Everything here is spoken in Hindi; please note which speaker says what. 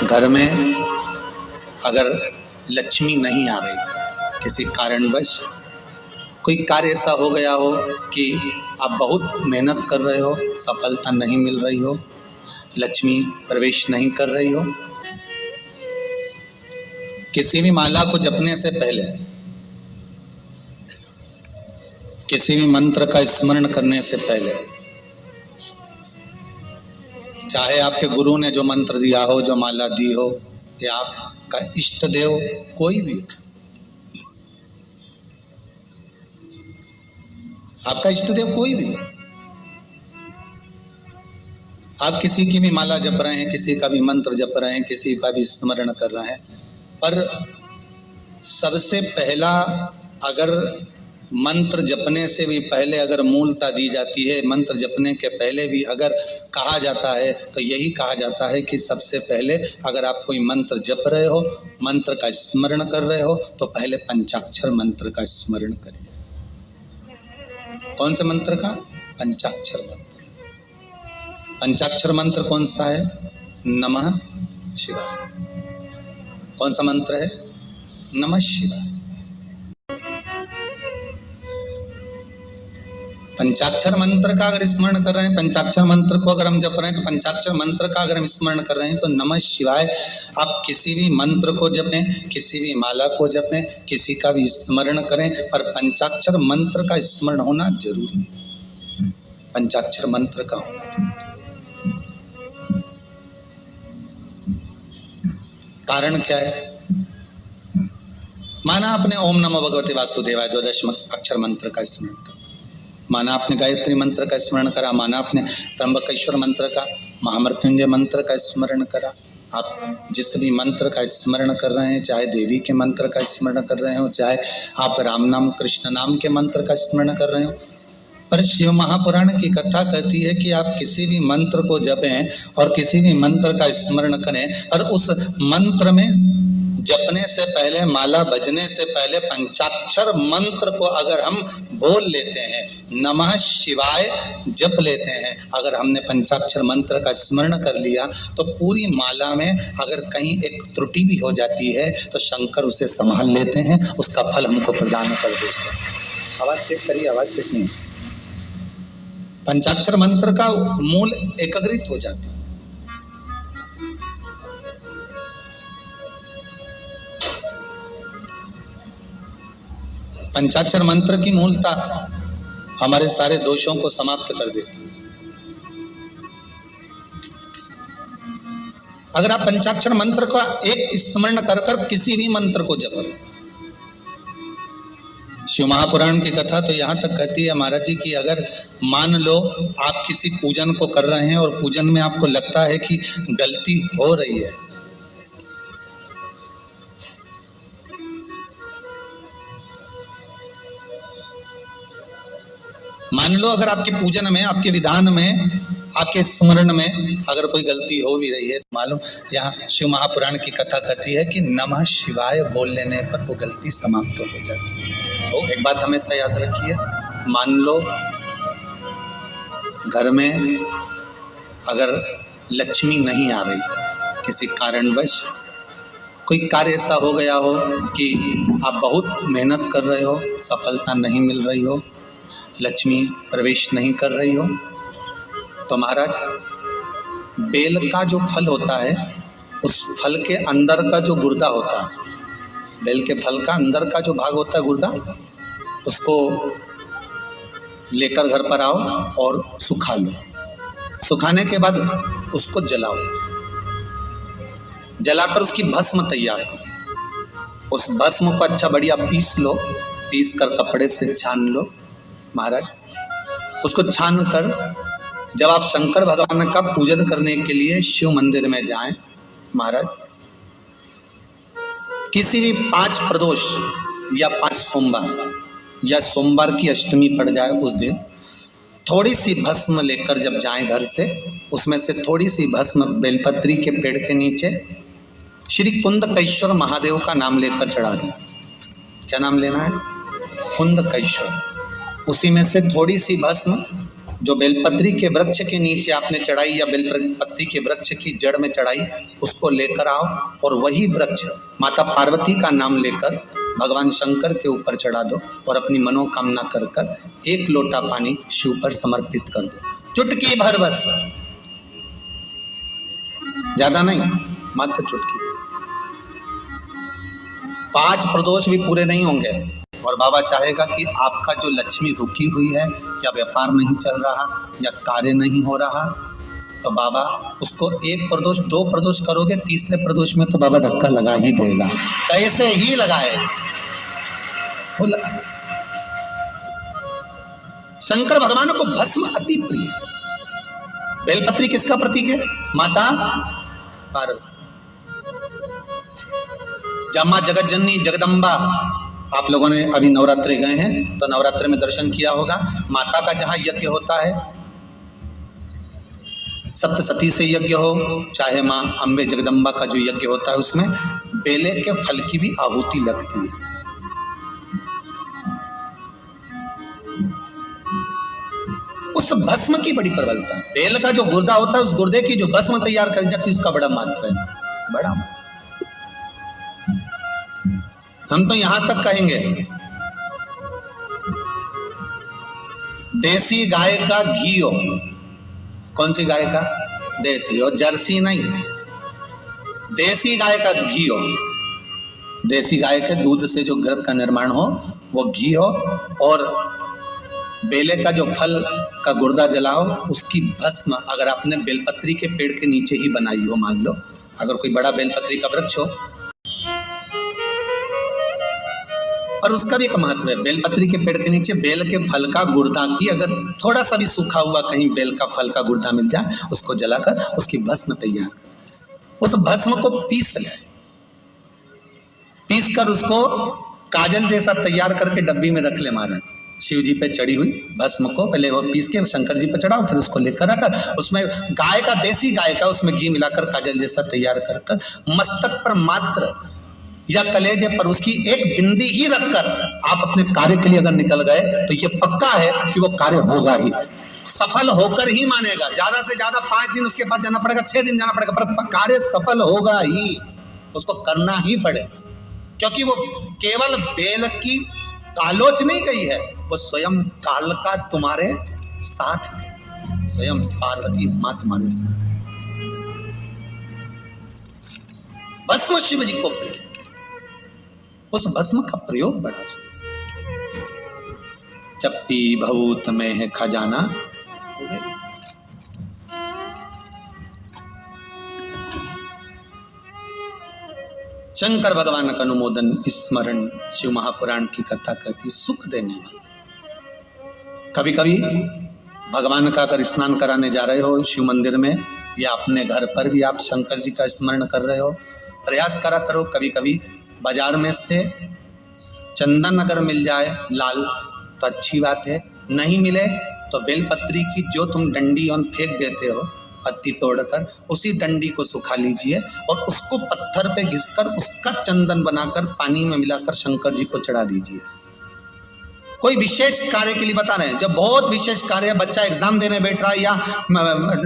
Speaker 1: घर में अगर लक्ष्मी नहीं आ रही, किसी कारणवश कोई कार्य ऐसा हो गया हो कि आप बहुत मेहनत कर रहे हो, सफलता नहीं मिल रही हो, लक्ष्मी प्रवेश नहीं कर रही हो, किसी भी माला को जपने से पहले, किसी भी मंत्र का स्मरण करने से पहले, चाहे आपके गुरु ने जो मंत्र दिया हो, जो माला दी हो, या आपका इष्ट देव कोई भी, आपका इष्ट देव कोई भी, आप किसी की भी माला जप रहे हैं, किसी का भी मंत्र जप रहे हैं, किसी का भी स्मरण कर रहे हैं, पर सबसे पहला अगर मंत्र जपने से भी पहले अगर मूलता दी जाती है, मंत्र जपने के पहले भी अगर कहा जाता है, तो यही कहा जाता है कि सबसे पहले अगर आप कोई मंत्र जप रहे हो, मंत्र का स्मरण कर रहे हो, तो पहले पंचाक्षर मंत्र का स्मरण करिए। कौन से मंत्र का? पंचाक्षर मंत्र। पंचाक्षर मंत्र कौन सा है? नमः शिवाय। कौन सा मंत्र है? नमः शिवाय। पंचाक्षर मंत्र का अगर स्मरण कर रहे हैं, पंचाक्षर मंत्र को अगर हम जप रहे हैं, तो पंचाक्षर मंत्र का अगर हम स्मरण कर रहे हैं, तो नमः शिवाय। आप किसी भी मंत्र को जपें, किसी भी माला को जपें, किसी का भी स्मरण करें, पर पंचाक्षर मंत्र का स्मरण होना जरूरी है। पंचाक्षर मंत्र का होना जरूरी। कारण क्या है? माना आपने ओम नमो भगवते वासुदेवाय 12 अक्षर मंत्र का स्मरण करा, माना आपने गायत्री मंत्र का स्मरण करा, माना आपने त्र्यंबकेश्वर मंत्र का, महामृत्युंजय मंत्र का स्मरण करा। आप जिस भी मंत्र का स्मरण कर रहे हैं, चाहे देवी के मंत्र का स्मरण कर रहे हो, चाहे आप राम नाम कृष्ण नाम के मंत्र का स्मरण कर रहे हो, पर शिव महापुराण की कथा कहती है कि आप किसी भी मंत्र को जपें और किसी भी मंत्र का स्मरण करें, और उस मंत्र में जपने से पहले, माला बजने से पहले पंचाक्षर मंत्र को अगर हम बोल लेते हैं, नमः शिवाय जप लेते हैं, अगर हमने पंचाक्षर मंत्र का स्मरण कर लिया, तो पूरी माला में अगर कहीं एक त्रुटि भी हो जाती है तो शंकर उसे संभाल लेते हैं, उसका फल हमको प्रदान कर देते हैं। आवाज चेक करिए, आवाज चेक नहीं। पंचाक्षर मंत्र का मूल एकाग्रित हो जाता है। पंचाक्षर मंत्र की मूलता हमारे सारे दोषों को समाप्त कर देती है। अगर आप पंचाक्षर मंत्र का एक स्मरण कर कर किसी भी मंत्र को जप रहे, शिव महापुराण की कथा तो यहां तक कहती है महाराज जी कि अगर मान लो आप किसी पूजन को कर रहे हैं और पूजन में आपको लगता है कि गलती हो रही है, मान लो अगर आपके पूजन में, आपके विधान में, आपके स्मरण में अगर कोई गलती हो भी रही है, तो मालूम यहाँ शिव महापुराण की कथा कहती है कि नमः शिवाय बोल लेने पर वो गलती समाप्त हो जाती है। तो एक बात हमेशा याद रखिए, मान लो घर में अगर लक्ष्मी नहीं आ रही, किसी कारणवश कोई कार्य ऐसा हो गया हो कि आप बहुत मेहनत कर रहे हो, सफलता नहीं मिल रही हो, लक्ष्मी प्रवेश नहीं कर रही हो, तो महाराज बेल का जो फल होता है, उस फल के अंदर का जो गुर्दा होता है, बेल के फल का अंदर का जो भाग होता है गुर्दा, उसको लेकर घर पर आओ और सुखा लो। सुखाने के बाद उसको जलाओ, जलाकर उसकी भस्म तैयार करो। उस भस्म को अच्छा बढ़िया पीस लो, पीस कर कपड़े से छान लो महाराज। उसको छान कर जब आप शंकर भगवान का पूजन करने के लिए शिव मंदिर में जाएं महाराज, किसी भी 5 प्रदोष या 5 सोमवार या सोमवार की अष्टमी पड़ जाए उस दिन, थोड़ी सी भस्म लेकर जब जाएं घर से, उसमें से थोड़ी सी भस्म बेलपत्री के पेड़ के नीचे श्री कुंदकेश्वर महादेव का नाम लेकर चढ़ा दें। क्या नाम लेना है? कुंदकेश्वर। उसी में से थोड़ी सी भस्म जो बेलपत्री के वृक्ष के नीचे आपने चढ़ाई या बेलपत्री के वृक्ष की जड़ में चढ़ाई, उसको लेकर आओ और वही वृक्ष माता पार्वती का नाम लेकर भगवान शंकर के ऊपर चढ़ा दो और अपनी मनोकामना कर कर 1 लोटा पानी शिव पर समर्पित कर दो। चुटकी भर बस, ज्यादा नहीं, मात्र चुटकी। 5 प्रदोष भी पूरे नहीं होंगे और बाबा चाहेगा कि आपका जो लक्ष्मी रुकी हुई है या व्यापार नहीं चल रहा या कार्य नहीं हो रहा, तो बाबा उसको 1 प्रदोष 2 प्रदोष करोगे, तीसरे प्रदोष में तो बाबा धक्का लगा ही देगा। कैसे ही लगाए वो लगा। शंकर भगवान को भस्म अति प्रिय है। बेलपत्री किसका प्रतीक है? माता पार्वती। जब मां जगत जननी जगदम्बा, आप लोगों ने अभी नवरात्रि गए हैं तो नवरात्रि में दर्शन किया होगा, माता का जहां यज्ञ होता है, सप्तसती से यज्ञ हो चाहे मां अम्बे जगदम्बा का जो यज्ञ होता है, उसमें बेले के फल की भी आहुति लगती है। उस भस्म की बड़ी प्रबलता, बेल का जो गुर्दा होता है, उस गुर्दे की जो भस्म तैयार कर जाती है, उसका बड़ा महत्व है, बड़ा। हम तो यहां तक कहेंगे देसी गाय का घी हो, कौन सी गाय का? देसी, और जर्सी नहीं, देसी गाय का घी हो, देसी गाय के दूध से जो घृत का निर्माण हो वो घी हो, और बेले का जो फल का गुर्दा जलाओ, उसकी भस्म अगर आपने बेलपत्री के पेड़ के नीचे ही बनाई हो, मान लो अगर कोई बड़ा बेलपत्री का वृक्ष हो, और उसका भी एक महत्व है। बेलपत्री के पेड़ के नीचे बेल के फल का गुर्दा की अगर थोड़ा सा भी सूखा हुआ कहीं बेल का फल का गुर्दा मिल जाए, उसको जलाकर उसकी भस्म तैयार कर, उस भस्म को पीस ले, पीस कर उसको काजल जैसा तैयार करके डब्बी में रख ले महाराज। शिव जी पे चढ़ी हुई भस्म को पहले वो पीस के शंकर जी पे चढ़ाओ, फिर उसको लेकर आकर उसमें गाय का, देसी गाय का, उसमें घी मिलाकर काजल जैसा तैयार कर कर मस्तक पर मात्र या कलेजे पर उसकी 1 बिंदी ही रखकर आप अपने कार्य के लिए अगर निकल गए तो ये पक्का है कि वो कार्य होगा ही, सफल होकर ही मानेगा। ज्यादा से ज्यादा 5 दिन उसके पास जाना पड़ेगा, 6 दिन जाना पड़ेगा, पर कार्य सफल होगा ही, उसको करना ही पड़े, क्योंकि वो केवल बेल की कालोच नहीं गई है, वो स्वयं काल का तुम्हारे साथ है, स्वयं पार्वती मां तुम्हारे साथ। भस्म शिव जी को, उस भस्म का प्रयोग बड़ा सुंदर, चप्पी भूत में है खजाना, शंकर भगवान का अनुमोदन स्मरण शिव महापुराण की कथा कहती, सुख देने वाला। कभी कभी भगवान का अगर स्नान कराने जा रहे हो शिव मंदिर में, या अपने घर पर भी आप शंकर जी का स्मरण कर रहे हो, प्रयास करा करो। कभी कभी बाजार में से चंदन अगर मिल जाए लाल तो अच्छी बात है, नहीं मिले तो बेलपत्री की जो तुम डंडी और फेंक देते हो पत्ती तोड़कर, उसी डंडी को सुखा लीजिए और उसको पत्थर पे घिसकर उसका चंदन बनाकर पानी में मिलाकर शंकर जी को चढ़ा दीजिए। कोई विशेष कार्य के लिए बता रहे हैं, जब बहुत विशेष कार्य, बच्चा एग्जाम देने बैठ रहा है या